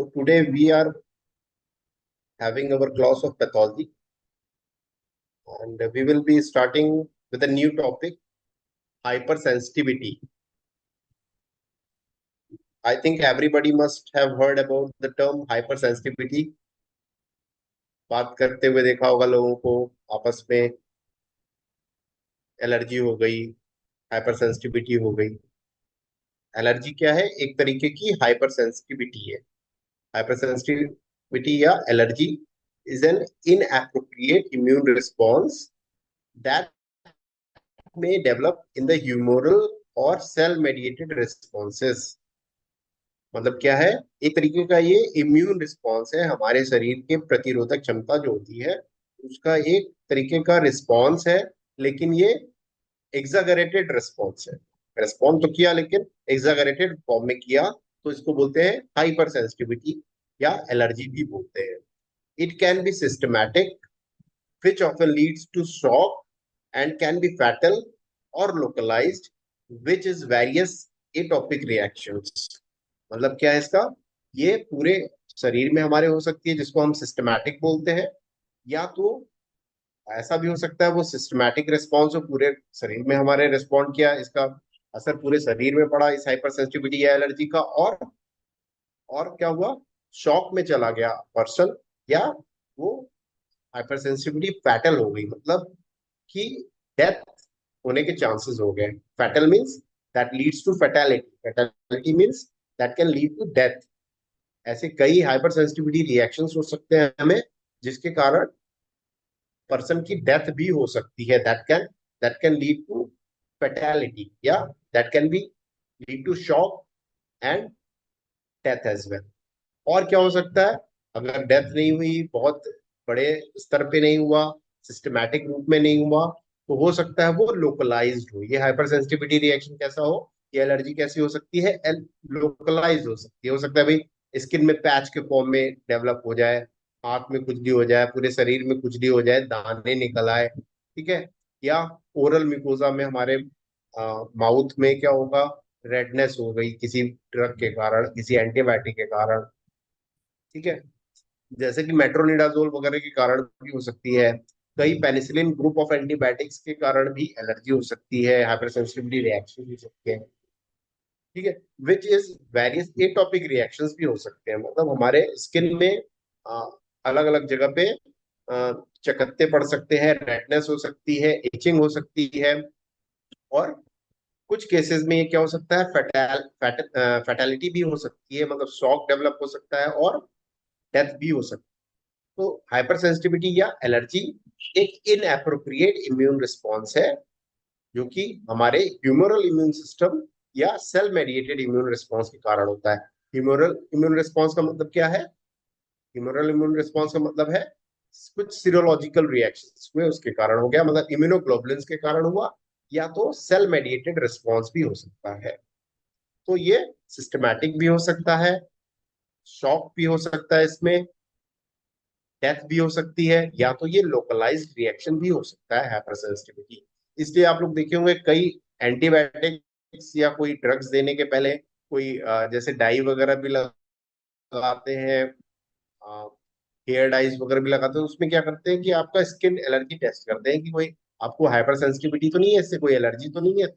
So today we are having our class of pathology, and we will be starting with a new topic, hypersensitivity. I think everybody must have heard about the term hypersensitivity. बात करते हुए देखा होगा लोगों को आपस में allergy हो गई, हाइपरसेंसिटिविटी हो गई। एलर्जी क्या है? एक तरीके की हाइपरसेंसिटिविटी है। हाइपरसेंसिटिविटी या allergy is an inappropriate immune response that may develop in the humoral और सेल मेडिएटेड रिस्पॉन्सेस। मतलब क्या है? एक तरीके का ये इम्यून रिस्पॉन्स है, हमारे शरीर के प्रतिरोधक क्षमता जो होती है उसका एक तरीके का रिस्पॉन्स है, लेकिन ये एग्जागरेटेड रिस्पॉन्स है। रिस्पॉन्स तो किया लेकिन एग्जागरेटेड फॉर्म में किया, तो इसको बोलते हैं हाइपर सेंसिटिविटी या एलर्जी भी बोलते हैं। It can B systematic which often leads to shock and can be fatal or localized, which is various atopic reactions। मतलब क्या है इसका? ये पूरे शरीर में हमारे हो सकती है, जिसको हम सिस्टमैटिक बोलते हैं, या तो ऐसा भी हो सकता है वो सिस्टमैटिक रिस्पॉन्स हो, पूरे शरीर में हमारे रिस्पॉन्ड किया, इसका असर पूरे शरीर में पड़ा इस हाइपर सेंसिटिविटी या एलर्जी का, और क्या हुआ, शॉक में चला गया पर्सन, या वो हाइपर सेंसिटिविटी फैटल हो गई, मतलब कि डेथ होने के चांसेस हो गए। Fatal means that leads to fatality, fatality means that can lead to death. ऐसे कई हाइपर सेंसिटिविटी रिएक्शंस हो सकते हैं हमें, जिसके कारण पर्सन की डेथ भी हो सकती है। That can lead to fatality, या that can be lead to shock and death as well. और क्या हो सकता है? अगर डेथ नहीं हुई, बहुत बड़े स्तर पे नहीं हुआ, सिस्टमैटिक रूप में नहीं हुआ, तो हो सकता है वो लोकलाइज्ड हो। ये हाइपर सेंसिटिविटी रिएक्शन कैसा हो, ये एलर्जी कैसी हो सकती है? लोकलाइज हो सकती है। हो सकता है भाई स्किन में पैच के फॉर्म में डेवलप हो जाए, हाथ में खुजली हो जाए, पूरे शरीर में खुजली हो जाए, दाने निकल आए, ठीक है। या ओरल म्यूकोजा में हमारे माउथ में क्या होगा, रेडनेस हो गई किसी ड्रग के कारण, किसी एंटीबायोटिक के कारण, ठीक है। जैसे कि मेट्रोनिडाजोल वगैरह के कारण भी हो सकती है। कई पेनिसिलिन ग्रुप ऑफ एंटीबायोटिक्स के कारण भी एलर्जी हो सकती है, हाइपरसेंसिटिविटी रिएक्शन हो सकते हैं, ठीक है। Which is various atopic reactions भी हो सकते हैं, मतलब हमारे स्किन में अलग अलग जगह पे चकत्ते पड़ सकते हैं, रेडनेस हो सकती है, इचिंग हो सकती है, और कुछ केसेस में ये क्या हो सकता है, फैटेलिटी भी हो सकती है, मतलब शॉक डेवलप हो सकता है और डेथ भी हो सकती है। तो हाइपर सेंसिटिविटी या एलर्जी एक इनएप्रोप्रिएट इम्यून रिस्पॉन्स है, जो कि हमारे ह्यूमरल इम्यून सिस्टम या सेल मेडिएटेड इम्यून रिस्पॉन्स के कारण होता है। ह्यूमरल इम्यून रिस्पॉन्स का मतलब क्या है? ह्यूमरल इम्यून रिस्पॉन्स का मतलब है कुछ सीरोलॉजिकल रिएक्शंस हुए उसके कारण हो गया, मतलब इम्यूनोग्लोबुलिन्स के कारण हुआ, या तो सेल मेडिएटेड रिस्पॉन्स भी हो सकता है। तो ये सिस्टमैटिक भी हो सकता है, शॉक भी हो सकता है, इसमें डेथ भी हो सकती है, या तो ये लोकलाइज्ड रिएक्शन भी हो सकता है हाइपरसेंसिटिविटी। इसलिए आप लोग देखे होंगे कई एंटीबायोटिक्स या कोई ड्रग्स देने के पहले कोई जैसे डाई वगैरह भी लगाते हैं, हेयर डाइज वगैरह भी लगाते हैं, उसमें क्या करते हैं कि आपका स्किन एलर्जी टेस्ट करते हैं कि कोई आपको हाइपर सेंसिटिविटी तो नहीं है, इससे कोई एलर्जी तो नहीं है।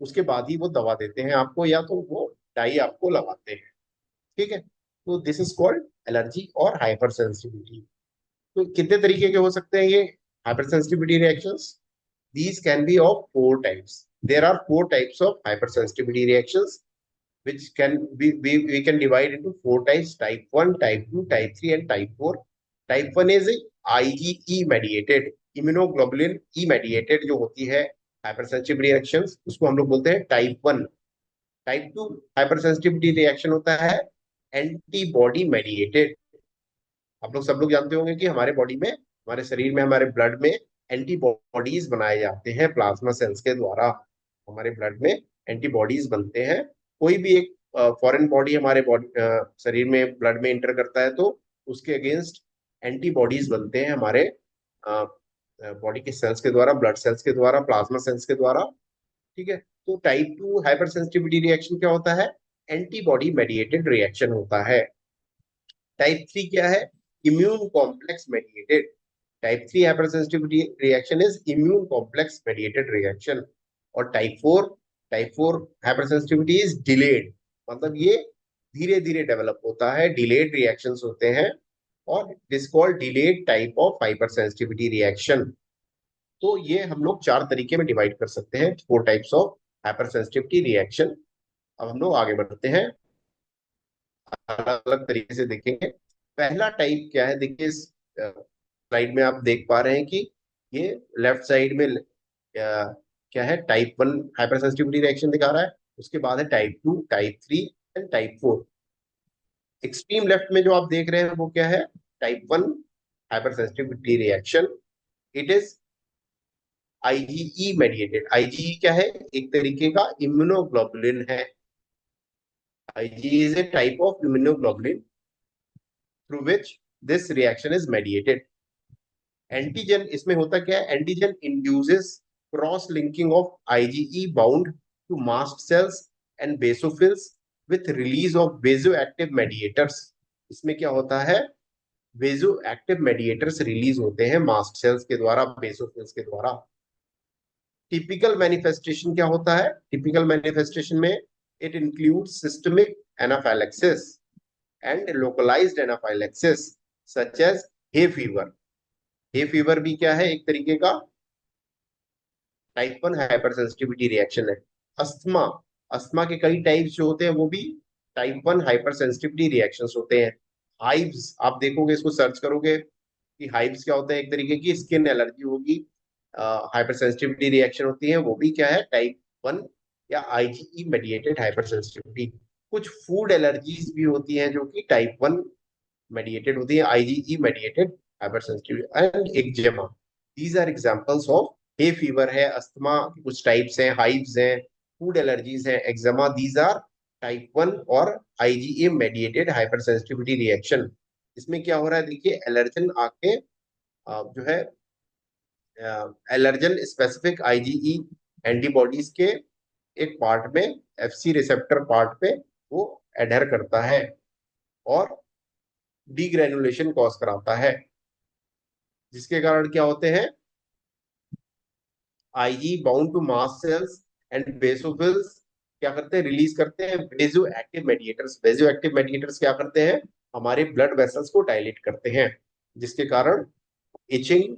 उसके बाद ही वो दवा देते हैं आपको, या तो वो डाई आपको लगाते हैं, ठीक है। तो दिस इज कॉल्ड एलर्जी और हाइपर सेंसिटिविटी। तो कितने तरीके के हो सकते हैं ये hyper sensitivity reactions? These can be of four types. There are four types of hypersensitivity reactions, which can we can divide into four types: type 1, type 2, type 3, and type 4. Type 1 is IgE mediated, immunoglobulin E mediated जो होती है hypersensitivity reactions, उसको हम लोग बोलते हैं type 1। Type 2 hypersensitivity reaction होता है एंटीबॉडी मेडिएटेड। आप लोग सब लोग जानते होंगे कि हमारे बॉडी में, हमारे शरीर में, हमारे ब्लड में एंटीबॉडीज बनाए जाते हैं प्लाज्मा सेल्स के द्वारा। हमारे ब्लड में एंटीबॉडीज बनते हैं। कोई भी एक फॉरेन बॉडी हमारे बॉडी शरीर में, ब्लड में इंटर करता है, तो उसके अगेंस्ट एंटीबॉडीज बनते हैं हमारे बॉडी के सेल्स के द्वारा, ब्लड सेल्स के द्वारा, प्लाज्मा सेल्स के द्वारा, ठीक है। तो टाइप 2 हाइपर सेंसिटिविटी रिएक्शन क्या होता है? एंटीबॉडी मेडिएटेड रिएक्शन होता है। टाइप 3 क्या है? Immune complex mediated. Type 3 hypersensitivity reaction is immune complex mediated reaction. और टाइप 4 हाइपरसेंसिटिविटी इज डिलेड, मतलब ये धीरे धीरे डेवलप होता है, डिलेड रिएक्शंस होते हैं, और this called delayed type of hypersensitivity reaction. तो ये हम लोग 4 तरीके में डिवाइड कर सकते हैं, 4 टाइप्स ऑफ हाइपरसेंसिटिविटी रिएक्शन। अब हम लोग आगे बढ़ते हैं, अलग अलग तरीके से देखेंगे। पहला टाइप क्या है, देखिए इस स्लाइड में आप देख पा रहे हैं कि ये लेफ्ट साइड में क्या है, टाइप 1 हाइपरसेंसिटिविटी रिएक्शन दिखा रहा है, उसके बाद है type 2, type 3 and type 4। Extreme left में जो आप देख रहे हैं वो क्या है, type 1 hypersensitivity reaction. It is IgE mediated. IgE क्या है, एक तरीके का इम्यूनोग्लोबुलिन है। IgE is a type of immunoglobulin through which this reaction is mediated. Antigen इसमें होता क्या है, antigen induces cross linking of IgE bound to mast cells and basophils with release of वेजो active mediators. इसमें क्या होता है, वेजो active mediators release होते हैं मास्ट सेल्स के द्वारा, बेसोफिल्स के द्वारा। टिपिकल मैनिफेस्टेशन क्या होता है, टिपिकल मैनिफेस्टेशन में it include systemic anaphylaxis and localised anaphylaxis such as hay fever. Hay fever भी क्या है, एक तरीके का टाइप 1 हाइपरसेंसिटिविटी रिएक्शन है। अस्थमा, अस्थमा के कई टाइप्स जो होते हैं वो भी टाइप 1 हाइपरसेंसिटिविटी रिएक्शंस होते हैं। हाइव्स, आप देखोगे, इसको सर्च करोगे कि हाइव्स क्या होता है, एक तरीके की स्किन एलर्जी होगी, हाइपरसेंसिटिविटी रिएक्शन होती है, वो भी क्या है, टाइप 1 या आईजीई मेडिएटेड हाइपरसेंसिटिविटी। कुछ फूड एलर्जीज भी होती हैं जो कि टाइप 1 मेडिएटेड होती है, IgE mediated hypersensitivity. And eczema, these are examples of, hay fever है, अस्थमा के कुछ टाइप्स हैं, हाइव्स हैं, फूड एलर्जीज हैं, एक्जिमा, दीज आर टाइप 1 और आईजीई मेडिएटेड हाइपरसेंसिटिविटी रिएक्शन। इसमें क्या हो रहा है, देखिए एलर्जन आके जो है एलर्जन स्पेसिफिक आईजीई एंटीबॉडीज के एक पार्ट में, एफसी रिसेप्टर पार्ट पे वो एडहर करता है और डीग्रेनुलेशन कॉज कराता है, जिसके कारण क्या होते हैं, Ig bound to mast cells and basophils क्या करते हैं, रिलीज करते हैं vaso active mediators. Vaso active mediators क्या करते हैं, हमारे ब्लड वेसल्स को डायलेट करते हैं, जिसके कारण इचिंग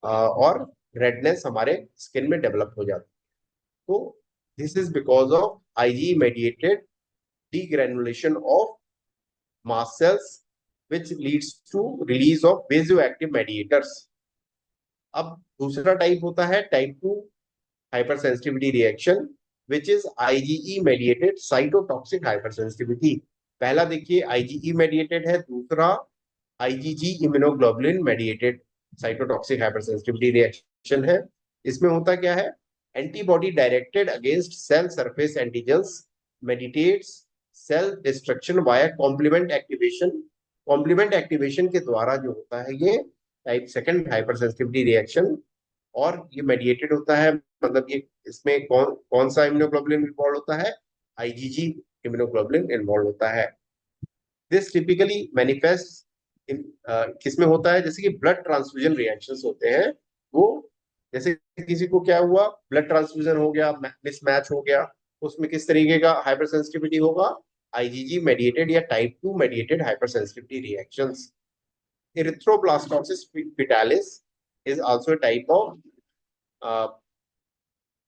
और रेडनेस हमारे स्किन में डेवलप हो जाती है। तो this is because of IG mediated डीग्रेनुलेशन of mast cells which leads to release of vasoactive mediators। अब दूसरा टाइप होता है type 2 hypersensitivity reaction which is IgE mediated cytotoxic hypersensitivity. पहला देखिए आईजीई मेडिएटेड है, दूसरा IgG immunoglobulin mediated cytotoxic hypersensitivity reaction है। इसमें होता क्या है, antibody directed against cell surface antigens mediates cell destruction via complement activation. Complement activation के द्वारा जो होता है ये टाइप 2 हाइपरसेंसिटिविटी रिएक्शन, और ये मेडिएटेड होता है, मतलब ये इसमें कौन कौन सा इम्यूनोग्लोबुलिन इन्वॉल्व होता है, आईजीजी इम्यूनोग्लोबुलिन इन्वॉल्व होता है। दिस टिपिकली मैनिफेस्ट किसमें होता है, जैसे कि ब्लड ट्रांसफ्यूजन रिएक्शंस होते हैं, वो जैसे किसी को क्या हुआ, ब्लड ट्रांसफ्यूजन हो गया, मिसमैच हो गया, उसमें किस तरीके का हाइपरसेंसिटिविटी होगा, आईजीजी मेडिएटेड या type 2 mediated hypersensitivity reactions. Erythroblastosis fetalis is also a uh,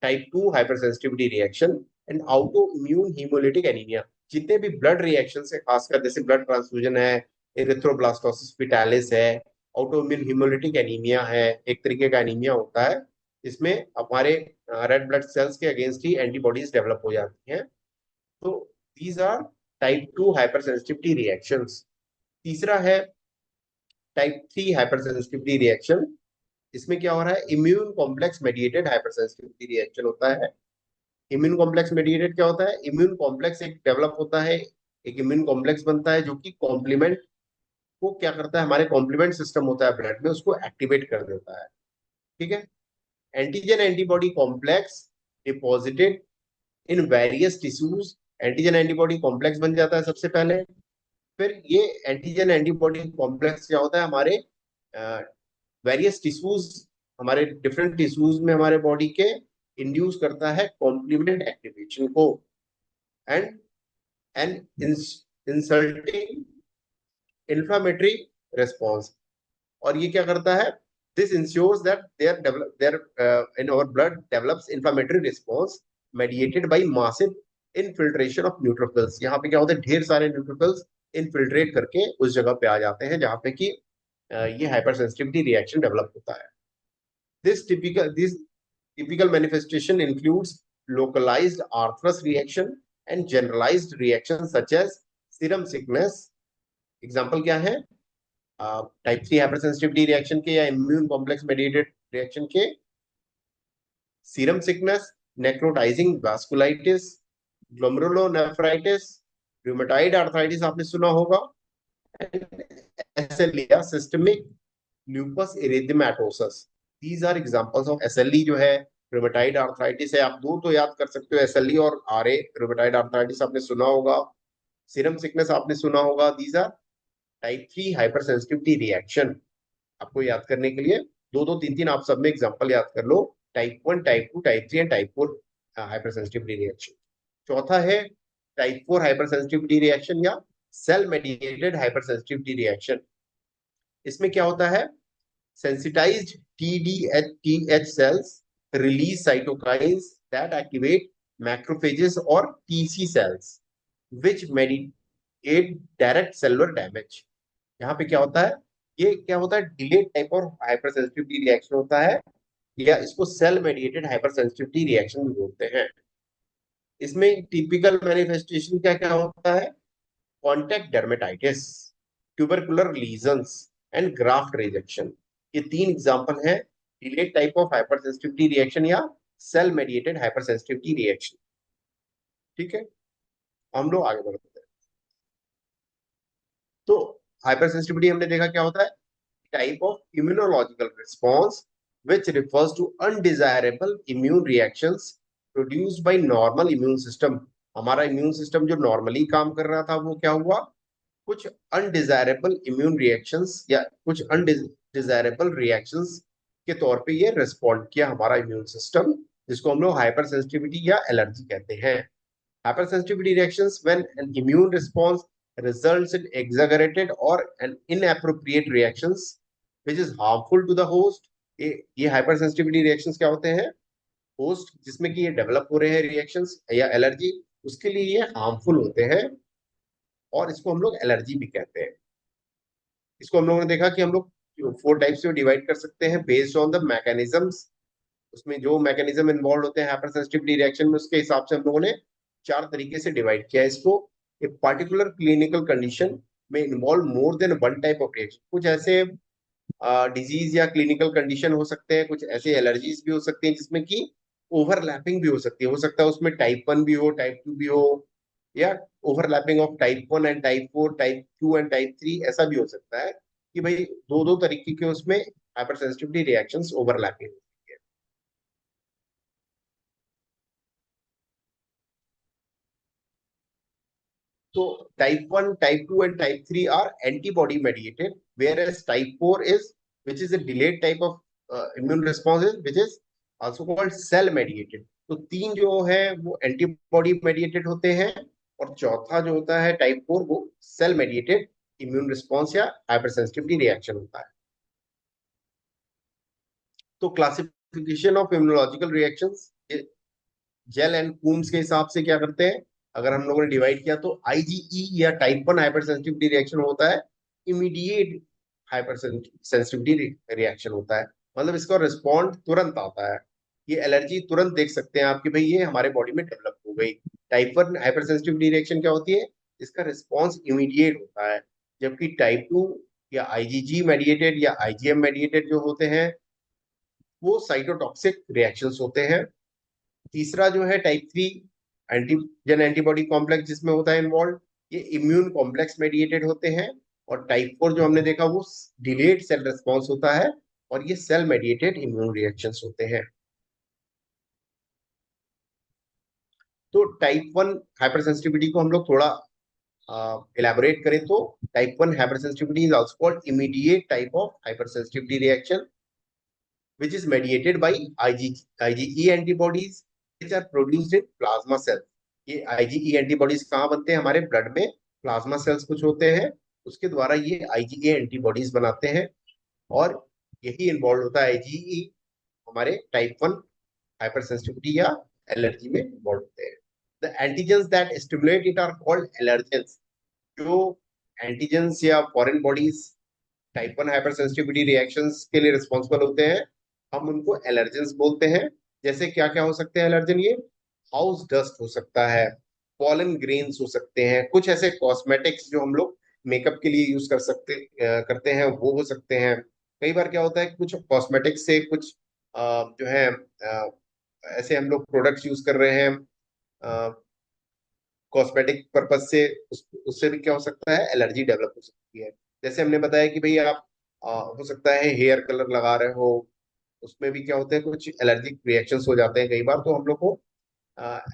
type 2 hypersensitivity reaction and autoimmune hemolytic anemia। जितने भी ब्लड रिएक्शन है, खासकर जैसे ब्लड ट्रांसफ्यूजन है, इरिथ्रोब्लास्टोसिस फेटालिस है, ऑटोइम्यून हीमोलिटिक एनीमिया है, एक तरीके का एनीमिया होता है, इसमें हमारे रेड ब्लड सेल्स के अगेंस्ट ही एंटीबॉडीज डेवलप हो जाती हैं। तो these are type 2 hypersensitivity reactions. तीसरा है टाइप 3 हाइपरसेंसिटिविटी रिएक्शन। इसमें क्या हो रहा है, immune complex mediated hypersensitivity reaction होता है। इम्यून कॉम्प्लेक्स मेडिएटेड क्या होता है, इम्यून कॉम्प्लेक्स एक डेवलप होता है, एक इम्यून कॉम्प्लेक्स बनता है जो कि कॉम्प्लीमेंट को क्या करता है, हमारे कॉम्प्लीमेंट सिस्टम होता है ब्लड में, उसको एक्टिवेट कर देता है। ठीक है, antigen antibody complex deposited in various tissues. Antigen antibody complex बन जाता है सबसे पहले, फिर ये एंटीजन एंटीबॉडी कॉम्प्लेक्स क्या होता है, हमारे वेरियस टिश्यूज, हमारे डिफरेंट टिश्यूज में हमारे बॉडी के इंड्यूस करता है कॉम्प्लीमेंट एक्टिवेशन को, and and insulting inflammatory response. और ये क्या करता है, this ensures that there in our blood develops inflammatory response mediated by massive infiltration of neutrophils. यहाँ पे क्या होता है, ढेर सारे न्यूट्रोफिल्स इनफिल्ट्रेट करके उस जगह पे आ जाते हैं जहाँ पे कि ये हाइपर सेंसिटिविटी रिएक्शन डेवलप होता है। This typical manifestation includes localized arthritis reaction and generalized reactions such as serum sickness। Example क्या है, टाइप 3 हाइपरसेंसिटिविटी रिएक्शन के या इम्यून कॉम्प्लेक्स मेडिएटेड रिएक्शन के, serum sickness, necrotizing vasculitis, glomerulonephritis, rheumatoid arthritis आपने सुना होगा, SLE systemic lupus erythematosus. These are examples of SLE जो है, रूमेटाइड आर्थराइटिस है, आप दो तो याद कर सकते हो, एसएलई और आरए। रूमेटाइड आर्थराइटिस आपने सुना होगा, सीरम सिकनेस आपने सुना होगा। These are type 3 hypersensitivity reaction. आपको याद करने के लिए दो दो तीन तीन आप सब में एग्जांपल याद कर लो, type 1, type 2, type 3 and type 4 hypersensitivity reaction. चौथा है टाइप 4 हाइपरसेंसिटिविटी रिएक्शन या सेल मेडिएटेड हाइपरसेंसिटिविटी रिएक्शन। इसमें क्या होता है, sensitized TDH cells release cytokines that activate macrophages or TC cells which mediate direct cellular damage। यहाँ पे क्या होता है, ये क्या होता है, डिलेड टाइप और हाइपर सेंसिटिविटी रिएक्शन होता है, या इसको cell mediated hyper sensitivity reaction भी बोलते हैं। इसमें टिपिकल मैनिफेस्टेशन क्या क्या होता है, contact dermatitis, tubercular lesions and graft rejection. ये तीन एग्जांपल हैं delayed type of hypersensitivity reaction या सेल मेडिएटेड हाइपरसेंसिटिविटी रिएक्शन। ठीक है, हम लोग आगे बढ़ते हैं। तो हाइपरसेंसिटिविटी हमने देखा क्या होता है, type of immunological response which refers to undesirable immune reactions produced by normal immune system। हमारा इम्यून सिस्टम जो नॉर्मली काम कर रहा था वो क्या हुआ, कुछ अनडिजायरेबल इम्यून रिएक्शंस या कुछ अनडिजायरेबल रिएक्शंस के तौर पे ये रिस्पॉन्ड किया हमारा इम्यून सिस्टम, जिसको हम लोग हाइपर सेंसिटिविटी या एलर्जी कहते हैं। Hyper sensitivity reactions when an immune response results in exaggerated or an inappropriate reactions which is harmful to the host। ये हाइपर सेंसिटिविटी रिएक्शंस क्या होते हैं, होस्ट जिसमें कि ये डेवलप हो रहे हैं रिएक्शंस या एलर्जी, उसके लिए ये हार्मफुल होते हैं, और इसको हम लोग एलर्जी भी कहते हैं। इसको हम लोगों ने देखा कि हम लोग 4 टाइप्स में डिवाइड कर सकते हैं बेस्ड ऑन द मैकेनिज्म्स। उसमें जो मैकेनिज्म इन्वॉल्व होते हैं हाइपर सेंसिटिविटी रिएक्शन में, उसके हिसाब से हम लोगों ने 4 तरीके से डिवाइड किया है इसको। एक पार्टिकुलर क्लिनिकल कंडीशन में involve more than one type of reaction. कुछ ऐसे डिजीज या क्लिनिकल कंडीशन हो सकते हैं, कुछ ऐसे एलर्जीज भी हो सकती हैं जिसमें कि ओवरलैपिंग भी हो सकती है। हो सकता है उसमें टाइप 1 भी हो, टाइप 2 भी हो, या overlapping of type 1 and type 4, type 2 and type 3, ऐसा भी हो सकता है कि भाई दो दो तरीके के उसमें हाइपर सेंसिटिविटी रिएक्शंस ओवरलैपिंग होती है। तो type 1, type 2 and type 3 are antibody mediated, whereas type 4 is which is a delayed type of immune responses which is also called cell mediated। तो तीन जो है वो एंटीबॉडी मेडिएटेड होते हैं, और चौथा जो होता है टाइप 4 वो सेल मेडिएटेड इम्यून रिस्पॉन्स या हाइपर सेंसिटिविटी रिएक्शन होता है। तो classification of immunological reactions Gell and Coombs के हिसाब से क्या करते हैं, अगर हम लोगों ने डिवाइड किया तो आईजीई या टाइप 1 हाइपर सेंसिटिविटी रिएक्शन होता है इमीडिएट हाइपर सेंसिटिविटी रिएक्शन होता है, मतलब इसका रिस्पॉन्ड तुरंत आता है। ये एलर्जी तुरंत देख सकते हैं आपकी भाई ये हमारे बॉडी में डेवलप हो गई। टाइप 1 हाइपर सेंसिटिविटी रिएक्शन क्या होती है, इसका रिस्पॉन्स इमीडिएट होता है। जबकि टाइप 2 या आईजीजी मेडिएटेड या आईजीएम मेडिएटेड जो होते हैं वो साइटोटॉक्सिक रिएक्शंस होते हैं। तीसरा जो है टाइप 3 एंटीजन एंटीबॉडी कॉम्प्लेक्स जिसमें होता है इन्वॉल्व, ये इम्यून कॉम्प्लेक्स मेडिएटेड होते हैं। और टाइप 4 जो हमने देखा वो डिलेड सेल रिस्पॉन्स होता है, और ये सेल मेडिएटेड इम्यून रिएक्शंस होते हैं। तो टाइप 1 हाइपर सेंसिटिविटी को हम लोग थोड़ा इलेबोरेट करें तो type 1 hypersensitivity is also called immediate type of hypersensitivity reaction which is mediated by IgE antibodies which are produced in plasma cells. ये IgE antibodies कहाँ बनते हैं? हमारे ब्लड में प्लाज्मा सेल्स कुछ होते हैं, उसके द्वारा ये IgE antibodies बनाते हैं, और यही इन्वॉल्व होता है IgE हमारे टाइप 1 hypersensitivity या एलर्जी में इन्वॉल्व होते हैं. The antigens that stimulate it are called allergens. जो एंटीजेंस या foreign bodies type 1 hypersensitivity reactions के लिए रिस्पॉन्सिबल होते हैं, हम उनको एलर्जेंस बोलते हैं. जैसे क्या क्या हो सकते हैं एलर्जन? ये हाउस डस्ट हो सकता है, पॉलन ग्रेन्स हो सकते हैं, कुछ ऐसे कॉस्मेटिक्स जो हम लोग मेकअप के लिए यूज करते हैं वो हो सकते हैं. कई बार क्या होता है, कुछ कॉस्मेटिक्स से कुछ जो है ऐसे हम लोग प्रोडक्ट्स यूज कर रहे हैं कॉस्मेटिक पर्पज से, उससे भी क्या हो सकता है, एलर्जी डेवलप हो सकती है. जैसे हमने बताया कि भाई आप हो सकता है हेयर कलर लगा रहे हो, उसमें भी क्या होता है, कुछ एलर्जिक रिएक्शंस हो जाते हैं कई बार, तो हम लोग को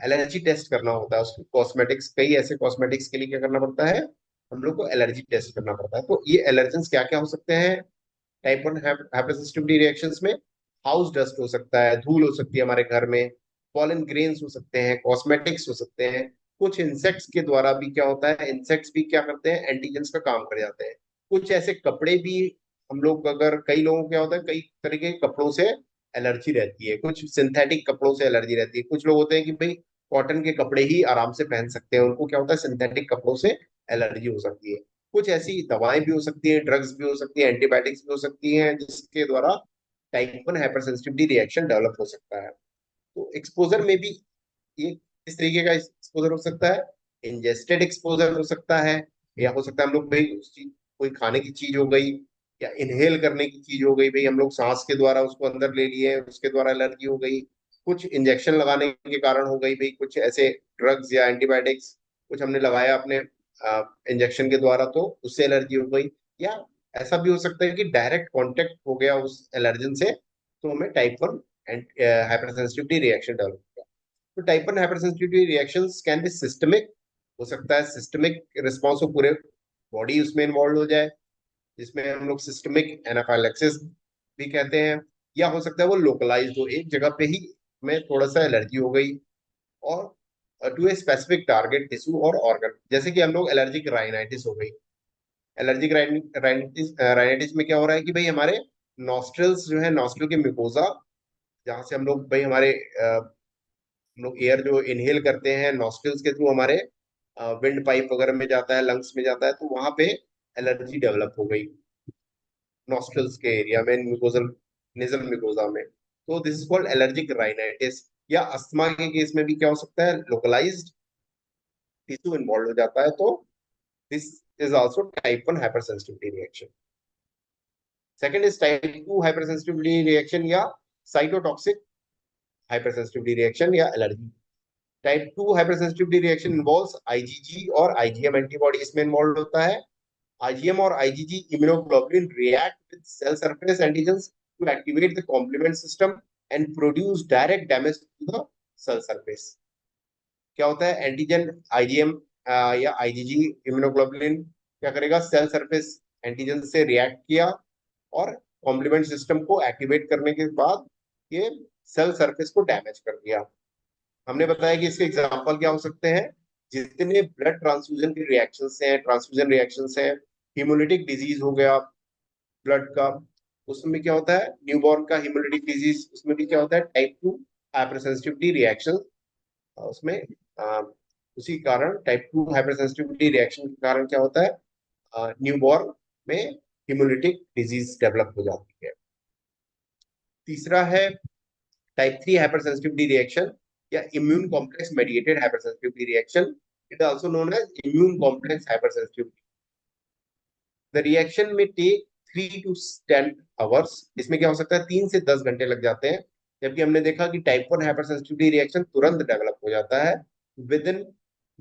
एलर्जी टेस्ट करना होता है उसको. कॉस्मेटिक्स, कई ऐसे कॉस्मेटिक्स के लिए क्या करना पड़ता है, हम लोग को एलर्जी टेस्ट करना पड़ता है. तो ये एलर्जेंस क्या क्या हो सकते हैं टाइप 1 हाइपरसेंसिटिविटी रिएक्शंस में? हाउस डस्ट हो सकता है, धूल हो सकती है हमारे घर में, पॉलन ग्रेन्स हो सकते हैं, कॉस्मेटिक्स हो सकते हैं, कुछ इंसेक्ट्स के द्वारा भी क्या होता है, इंसेक्ट्स भी क्या करते हैं, एंटीजेंस का काम कर जाते हैं. कुछ ऐसे कपड़े भी हम लोग, अगर कई लोगों को क्या होता है, कई तरह के कपड़ों से एलर्जी रहती है, कुछ सिंथेटिक कपड़ों से एलर्जी रहती है. कुछ लोग होते हैं कि भाई कॉटन के कपड़े ही आराम से पहन सकते हैं, उनको क्या होता है, सिंथेटिक कपड़ों से एलर्जी हो सकती है. कुछ ऐसी दवाएं भी हो सकती हैं, ड्रग्स भी हो सकती हैं, एंटीबायोटिक्स भी हो सकती हैं, जिसके द्वारा टाइप 1 हाइपरसेंसिटिविटी रिएक्शन डेवलप हो सकता है. तो एक्सपोजर में भी ये किस तरीके का एक्सपोजर हो सकता है? इंजेस्टेड एक्सपोजर हो सकता है, या हो सकता है हम लोग भाई कोई खाने की चीज हो गई, या इनहेल करने की चीज हो गई, भाई हम लोग सांस के द्वारा उसको अंदर ले लिए, उसके द्वारा एलर्जी हो गई. कुछ इंजेक्शन लगाने के कारण हो गई, भाई कुछ ऐसे ड्रग्स या एंटीबायोटिक्स कुछ हमने लगाया अपने इंजेक्शन के द्वारा, तो उससे एलर्जी हो गई. या ऐसा भी हो सकता है कि डायरेक्ट कांटेक्ट हो गया उस एलर्जन से, तो हमें टाइप 1 हाइपरसेंसिटिविटी रिएक्शन डेवलप होगा. तो type 1 hypersensitivity reactions can be systemic. हो सकता है सिस्टमिक रिस्पॉन्स हो, पूरे बॉडी उसमें इन्वॉल्व हो जाए, जिसमें हम लोग सिस्टमिक एनाफाइलैक्सिस भी कहते हैं. या हो सकता है वो लोकलाइज्ड हो, एक जगह पे ही में थोड़ा सा एलर्जी हो गई, और to a specific target tissue और ऑर्गन. जैसे कि हम लोग एलर्जिक राइनाइटिस हो गई. एलर्जिक राइनाइटिस राइनाइटिस में क्या हो रहा है कि भाई हमारे नॉस्ट्रल्स जो है, नॉस्ट्रल के म्यूकोजा, जहाँ से हम लोग भाई हमारे हम लोग एयर जो इनहेल करते हैं नॉस्ट्रल्स के थ्रू, हमारे विंड पाइप वगैरह में जाता है, लंग्स में जाता है, तो वहां पे एलर्जी डेवलप हो गई नॉस्ट्रल्स के एरिया में, म्यूकोजल नेजल म्यूकोजा में. तो this is called allergic rhinitis. या अस्थमा के केस में भी क्या हो सकता है, लोकलाइज्ड टिश्यू इन्वॉल्व हो जाता है. तो this is also type 1 hypersensitivity reaction. Second is type 2 hypersensitivity reaction या साइटोटॉक्सिक हाइपरसेंसिटिविटी रिएक्शन या allergy. Type 2 hypersensitivity reaction involves IgG और आईजीएम एंटीबॉडी इसमें इन्वॉल्व होता है. IgM और IgG immunoglobulin react with cell surface antigens to activate the complement system and produce direct damage to the cell surface. क्या होता है, antigen IgM या IgG immunoglobulin क्या करेगा, सेल सरफेस एंटीजन से रिएक्ट किया, और कॉम्प्लीमेंट सिस्टम को एक्टिवेट करने के बाद ये सेल सरफेस को डैमेज कर दिया. हमने बताया कि इसके एग्जांपल क्या हो सकते हैं, जितने ब्लड ट्रांसफ्यूजन के रिएक्शंस हैं, ट्रांसफ्यूजन रिएक्शंस हैं, हिमोलिटिक डिजीज हो गया ब्लड का, उसमें क्या होता है, न्यूबॉर्न का हिमोलिटिक डिजीज, उसमें भी क्या होता है, टाइप 2 हाइपरसेंसिटिविटी रिएक्शन. उसमें आ, उसी कारण टाइप 2 हाइपरसेंसिटिविटी रिएक्शन के कारण क्या होता है, न्यूबॉर्न में हिमोलिटिक डिजीज डेवलप हो जाती है. तीसरा है टाइप 3 hypersensitivity reaction या immune complex mediated hypersensitivity reaction. It is also known as immune complex hypersensitivity. The reaction may take 3 to 10 hours. इसमें क्या हो सकता है, 3 से 10 घंटे लग जाते हैं, जबकि हमने देखा कि टाइप 1 hypersensitivity reaction तुरंत डेवलप हो जाता है, विद इन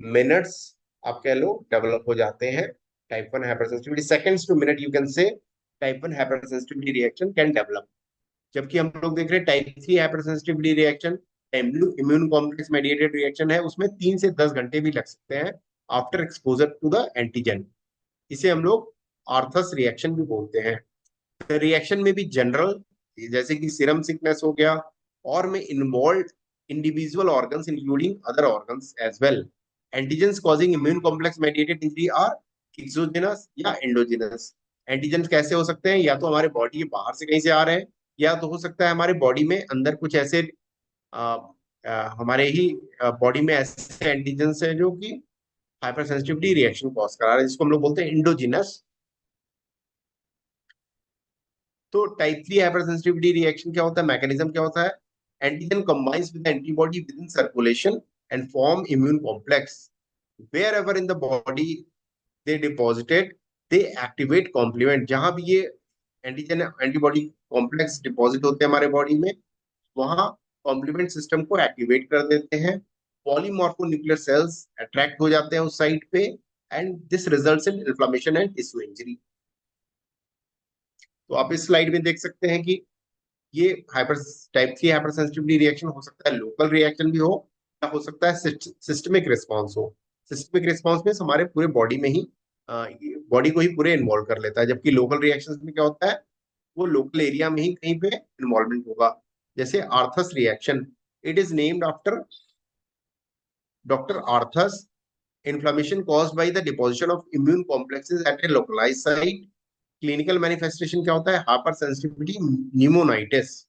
मिनट्स आप कह लो डेवलप हो जाते हैं. Type 1 hypersensitivity seconds to minute you can say type 1 hypersensitivity reaction can develop. जबकि हम लोग देख रहे हैं type 3 hypersensitivity reaction immune complex mediated reaction है, उसमें 3 से 10 घंटे भी लग सकते हैं, after exposure to the antigen. इसे हम लोग आर्थस रिएक्शन भी बोलते हैं। रिएक्शन में भी जनरल, जैसे कि सीरम सिकनेस हो गया, और में involve individual organs including other organs as well. Antigens causing immune complex mediated injury are exogenous या एंडोजेनस। एंटीजेंस कैसे हो सकते हैं? या तो हमारे बॉडी के बाहर से कहीं से आ रहे हैं, या तो हो सकता है हमारे बॉडी में अंदर कुछ ऐसे आ, हमारे ही बॉडी में ऐसे एंटीजेंस है जो कि हाइपर सेंसिटिविटी रिएक्शन कॉज करा रहे हैं, जिसको हम लोग बोलते हैं इंडोजिनस। तो टाइप 3 हाइपर सेंसिटिविटी रिएक्शन क्या होता है? मैकेनिज्म क्या होता है? Antigen combines with antibody within circulation and form immune complex wherever in the body they deposited, they activate complement. जहां भी ये एंटीजन एंटीबॉडी कॉम्प्लेक्स डिपॉजिट होते हैं हमारे बॉडी में, वहां कॉम्प्लीमेंट सिस्टम को एक्टिवेट कर देते हैं। पॉलीमॉर्फोन्यूक्लियर सेल्स अट्रैक्ट हो जाते हैं उस साइट पे, and this results in inflammation and tissue injury. तो आप इस स्लाइड में देख सकते हैं कि ये hyper type 3 hyper sensitivity reaction हो सकता है लोकल रिएक्शन भी हो, या हो सकता है सिस्टमिक रिस्पॉन्स हो। सिस्टमिक रिस्पॉन्स में हमारे पूरे बॉडी में ही बॉडी को ही पूरे इन्वॉल्व कर लेता है, जबकि लोकल रिएक्शन में क्या होता है, वो लोकल एरिया में ही कहीं पे इन्वॉल्वमेंट होगा। जैसे Arthus reaction, it is named after doctor Arthus. Inflammation caused by the deposition of immune complexes at a localized site. Clinical manifestation क्या होता है? Hyper sensitivity pneumonitis.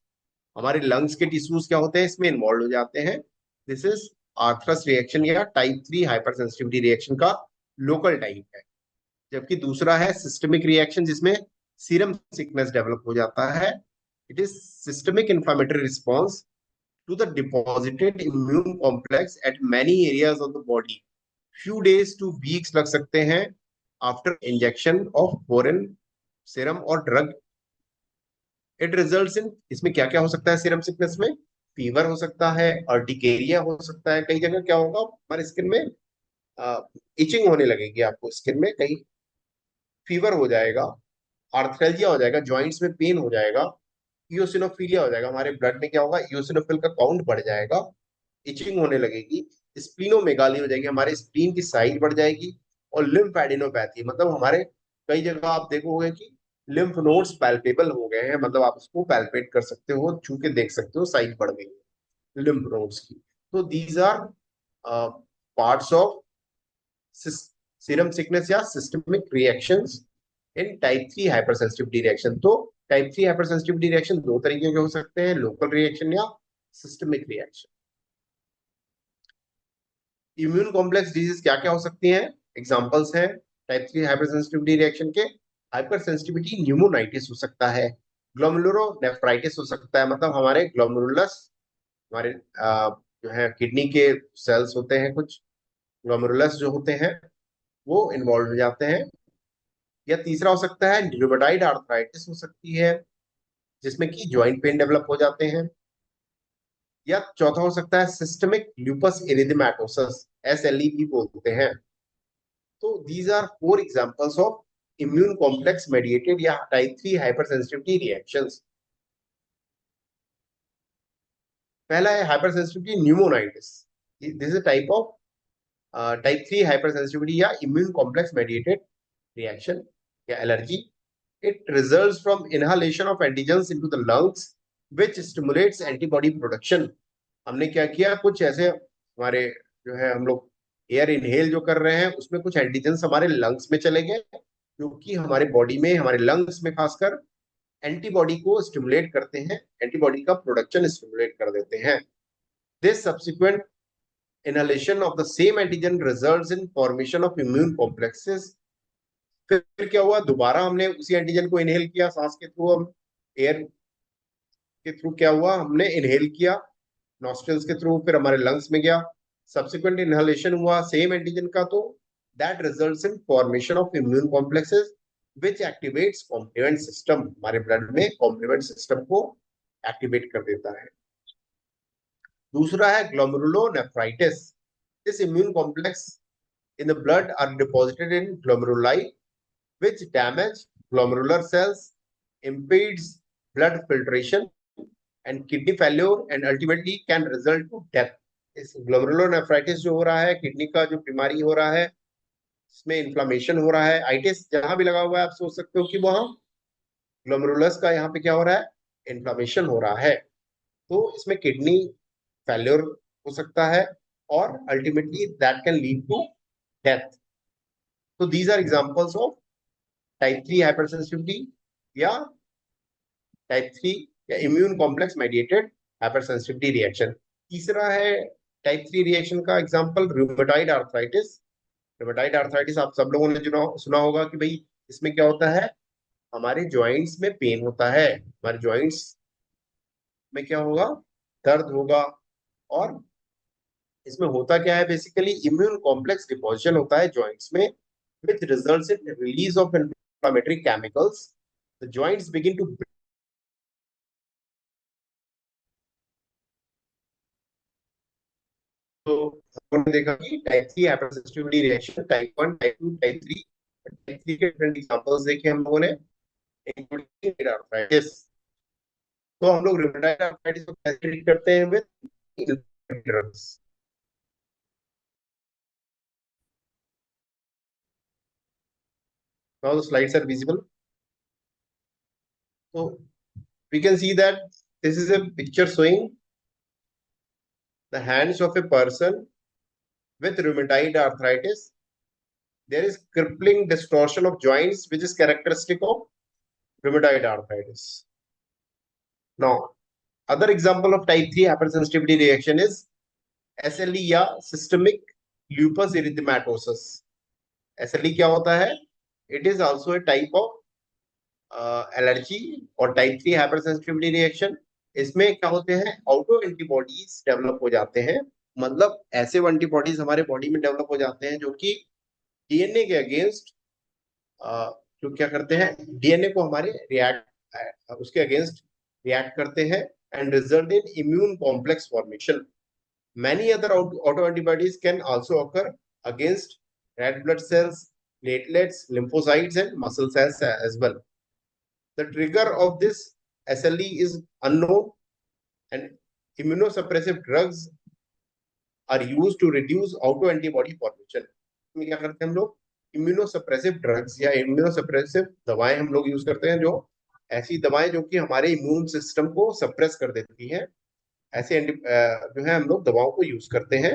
हमारे लंग्स के टिश्यूज क्या होते हैं, इसमें इन्वॉल्व हो जाते हैं। दिस इज आर्थरस रिएक्शन या टाइप 3 हाइपर सेंसिटिविटी रिएक्शन का लोकल टाइप है। जबकि दूसरा है सिस्टमिक रिएक्शन, जिसमें सीरम सिकनेस डेवलप हो जाता है। It is systemic inflammatory response to the deposited immune complex at many areas of the body. Few days to weeks लग सकते हैं after injection of foreign serum और ड्रग। इट रिजल्ट्स इन, इसमें क्या क्या हो सकता है सीरम सिकनेस में? फीवर हो सकता है, अर्टिकेरिया हो सकता है, कई जगह क्या होगा हमारे स्किन में इचिंग होने लगेगी, आपको स्किन में कहीं फीवर हो जाएगा, आर्थ्रेल्जिया हो जाएगा, जॉइंट्स में पेन हो जाएगा, इयोसिनोफिलिया हो जाएगा, हमारे ब्लड में क्या होगा, इयोसिनोफिल का काउंट बढ़ जाएगा, इचिंग होने लगेगी, स्प्लीनोमेगाली हो जाएगी, हमारे स्प्लीन की साइज बढ़ जाएगी, और लिम्फेडिनोपैथी, मतलब हमारे कई जगह आप देखोगे कि लिम्फ नोड्स पैल्पेबल हो गए हैं, मतलब आप उसको पैल्पेट कर सकते हो, छू के देख सकते हो, साइज बढ़ गई है लिम्फ नोड्स की। तो these are parts of serum sickness या systemic reactions in type 3 hyper sensitivity reaction. तो टाइप 3 हाइपर सेंसिटिविटी रिएक्शन दो तरीके के हो सकते हैं, लोकल रिएक्शन या systemic reaction. Immune complex disease क्या क्या हो सकती हैं? एग्जांपल्स हैं टाइप 3 हाइपर सेंसिटिविटी रिएक्शन के। हाइपर सेंसिटिविटी न्यूमोनाइटिस हो सकता है, ग्लोमेरुलोनेफ्राइटिस हो सकता है, मतलब हमारे ग्लोमेरुलस, हमारे जो है किडनी के सेल्स होते हैं कुछ, ग्लोमेरुलस जो होते हैं वो इन्वॉल्व हो जाते हैं। या तीसरा हो सकता है न्यूरोटाइड आर्थराइटिस हो सकती है, जिसमें कि ज्वाइंट पेन डेवलप हो जाते हैं। या चौथा हो सकता है सिस्टमिक ल्यूपस एरिथेमेटोसस, SLE भी बोलते हैं। तो these are four examples of immune complex mediated या टाइप 3 हाइपर सेंसिटिविटी रिएक्शंस। पहला है hyper sensitivity pneumonitis. This is type of type 3 hyper sensitivity या इम्यून कॉम्प्लेक्स मेडिएटेड रिएक्शन या allergy. It results from inhalation of antigens into the lungs which stimulates antibody production. हमने क्या किया, कुछ ऐसे हमारे जो है हम लोग एयर इनहेल जो कर रहे हैं, उसमें कुछ एंटीजेंस हमारे लंग्स में चले गए, जो कि हमारे बॉडी में, हमारे लंग्स में खासकर एंटीबॉडी को स्टिमुलेट करते हैं, एंटीबॉडी का प्रोडक्शन स्टिमुलेट कर देते हैं। This subsequent inhalation of the same antigen results in formation of immune complexes। फिर क्या हुआ, दोबारा हमने उसी एंटीजन को इनहेल किया सांस के थ्रू, हम एयर के थ्रू क्या हुआ, हमने इनहेल किया नॉस्ट्रल्स के थ्रू, फिर हमारे लंग्स में गया, सब्सिक्वेंट इनहेलेशन हुआ सेम एंटीजन का, तो that results in formation of immune complexes which activates complement system. हमारे ब्लड में कॉम्प्लीमेंट सिस्टम को एक्टिवेट कर देता है। दूसरा है glomerulonephritis. This immune complex in the blood are deposited in glomeruli which damage glomerular cells, impedes blood filtration and kidney failure and ultimately can result to death। इस glomerulonephritis जो हो रहा है, किडनी का जो बीमारी हो रहा है, इसमें इन्फ्लामेशन हो रहा है, आइटिस जहां भी लगा हुआ है आप सोच सकते हो कि वहां ग्लोमेरुलस का यहाँ पे क्या हो रहा है, इन्फ्लामेशन हो रहा है। तो इसमें किडनी फेल्योर हो सकता है और ultimately that can lead to death. तो these are examples of type 3 hypersensitivity या टाइप 3 या immune complex mediated hypersensitivity reaction. तीसरा है टाइप 3 रिएक्शन का example rheumatoid arthritis. Rheumatoid arthritis आप सब लोगों ने सुना होगा कि भाई इसमें क्या होता है, हमारे जॉइंट्स में पेन होता है, हमारे जॉइंट्स में क्या होगा, दर्द होगा। और इसमें होता क्या है, बेसिकली इम्यून कॉम्प्लेक्स डिपोजिशन होता है जॉइंट्स में, which results in release of inflammatory chemicals. The joints begin to, तो हमने देखा कि type 3 hypersensitivity reaction, type 1, type 2, type 3। Type 3 के डिफरेंट एग्जांपल्स देखे हम लोगों ने, इंक्लूडिंग आर्थराइटिस। तो हम लोग रूमेटॉइड आर्थराइटिस को कैसे ट्रीट करते हैं, with drugs. Now the slides are visible. So we can see that this is a picture showing the hands of a person with rheumatoid arthritis. There is crippling distortion of joints, which is characteristic of rheumatoid arthritis. Now, other example of type 3 hypersensitivity reaction is SLE या systemic lupus erythematosus. SLE क्या होता है? It is also a type of allergy और type 3 hypersensitivity reaction. इसमें क्या होते हैं, auto antibodies develop हो जाते हैं। मतलब ऐसे एंटीबॉडीज हमारे बॉडी में डेवलप हो जाते हैं जो कि डीएनए के अगेंस्ट, जो क्या करते हैं, डीएनए को हमारे रिएक्ट, उसके अगेंस्ट रिएक्ट करते हैं and result in immune complex formation. Many other auto antibodies can also occur against red blood sales, platelets, lymphocytes and muscle cells as well. The trigger of this SLE is unknown and immunosuppressive drugs are used to reduce autoantibody formation. इसमें क्या करते हैं हम लोग, immunosuppressive drugs या immunosuppressive दवाएं हम लोग यूज करते हैं, जो ऐसी दवाएं जो कि हमारे इम्यून सिस्टम को सप्रेस कर देती हैं, ऐसे जो है हम लोग दवाओं को यूज करते हैं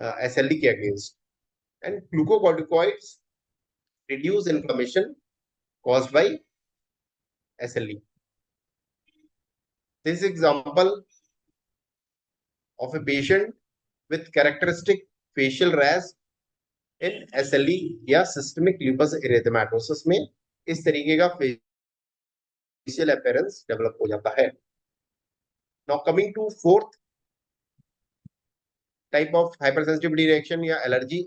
एसएलई के against. And glucocorticoids reduce inflammation caused by SLE. This example of a patient with characteristic facial rash in SLE या systemic lupus erythematosus में इस तरीके का facial appearance develop हो जाता है। Now coming to fourth type of hypersensitivity reaction या allergy,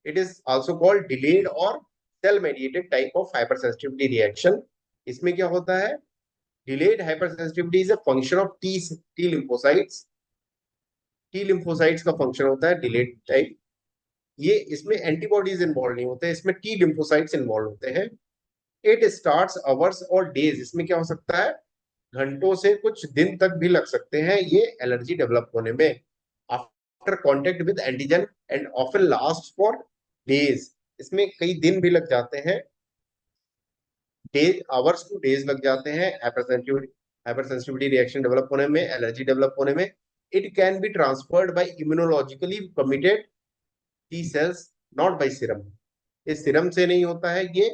it is also called delayed or cell mediated type of hypersensitivity reaction. इसमें क्या होता है, delayed hypersensitivity is a function of T lymphocytes. T lymphocytes का function होता है delayed type। ये इसमें एंटीबॉडीज इन्वॉल्व नहीं होते, इसमें टी लिम्फोसाइट्स इन्वॉल्व होते हैं। इट स्टार्ट्स आवर्स और डेज, इसमें क्या हो सकता है, घंटों से कुछ दिन तक भी लग सकते हैं ये एलर्जी डेवलप होने में, after contact with antigen and often last for days. इसमें कई दिन भी लग जाते हैं, डेज, आवर्स टू डेज लग जाते हैं हाइपरसेंसिटिविटी रिएक्शन डेवलप होने में, एलर्जी डेवलप होने में। It can be transferred by immunologically committed T cells, not by serum. ये सीरम से नहीं होता है, ये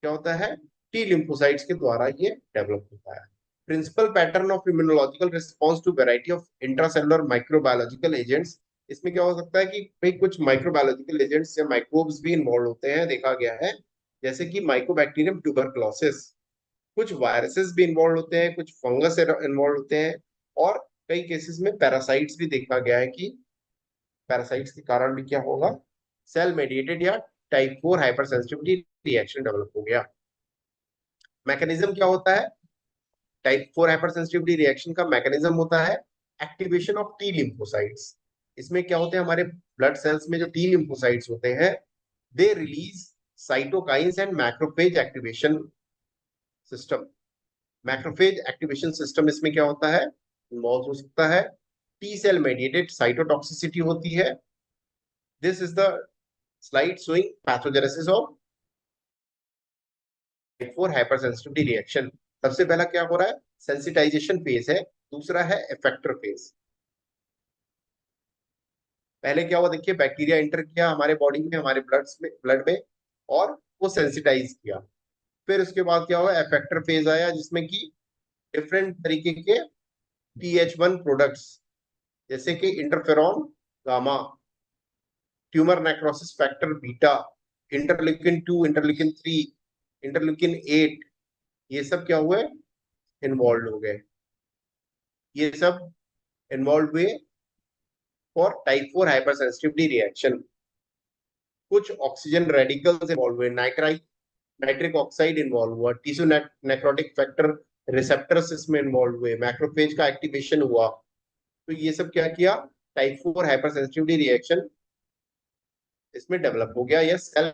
क्या होता है, टी लिम्फोसाइट्स के द्वारा ये डेवलप होता है। Principal pattern of immunological response to variety of intracellular microbiological agents. इसमें क्या हो सकता है कि भाई कुछ माइक्रोबायोलॉजिकल एजेंट्स या माइक्रोब्स भी इन्वॉल्व होते हैं, देखा गया है, जैसे कि माइकोबैक्टीरियम ट्यूबरक्लोसिस। कुछ वायरसेस भी इन्वॉल्व होते हैं, कुछ फंगस इन्वॉल्व होते हैं, और कई केसेस में पैरासाइट्स भी देखा गया है कि पैरासाइट्स के कारण भी क्या होगा, सेल मेडिएटेड या टाइप 4 हाइपरसेंसिटिविटी रिएक्शन डेवलप हो गया। मैकेनिज्म क्या होता है, टाइप 4 हाइपरसेंसिटिविटी रिएक्शन का मैकेनिज्म होता है एक्टिवेशन ऑफ टी लिम्फोसाइट्स। इसमें क्या होते हैं, हमारे ब्लड सेल्स में जो टी लिम्फोसाइट्स होते हैं, they release cytokines and macrophage activation system. Macrophage activation system इसमें क्या होता है, इन्वॉल्व हो सकता है। टी सेल मेडिएटेड साइटोटॉक्सिसिटी होती है। This is the slide showing pathogenesis of type 4 hypersensitivity reaction. सबसे पहला क्या हो रहा है, सेंसिटाइजेशन फेज है, दूसरा है इफेक्टर फेज। पहले क्या हुआ देखिए, बैक्टीरिया इंटर किया हमारे बॉडी में, हमारे ब्लड में और वो सेंसिटाइज किया। फिर उसके बाद क्या हुआ, इफेक्टर फेज आया जिसमें कि डिफरेंट तरीके के TH1 प्रोडक्ट्स जैसे कि interferon gamma, tumour necrosis factor beta, interleukin 2, interleukin 3, interleukin 8, ये सब क्या हुए, इन्वॉल्व हो गए। ये सब इन्वॉल्व हुए फॉर टाइप 4 हाइपरसेंसिटिविटी रिएक्शन। कुछ ऑक्सीजन रेडिकल्स इन्वॉल्व हुए, नाइट्रिक ऑक्साइड इन्वॉल्व हुआ, टिश्यू नेक्रोटिक फैक्टर रिसेप्टर्स इसमें इन्वॉल्व हुए, मैक्रोफेज का एक्टिवेशन हुआ। तो ये सब क्या किया, टाइप 4 हाइपरसेंसिटिविटी रिएक्शन इसमें डेवलप हो गया। यह सेल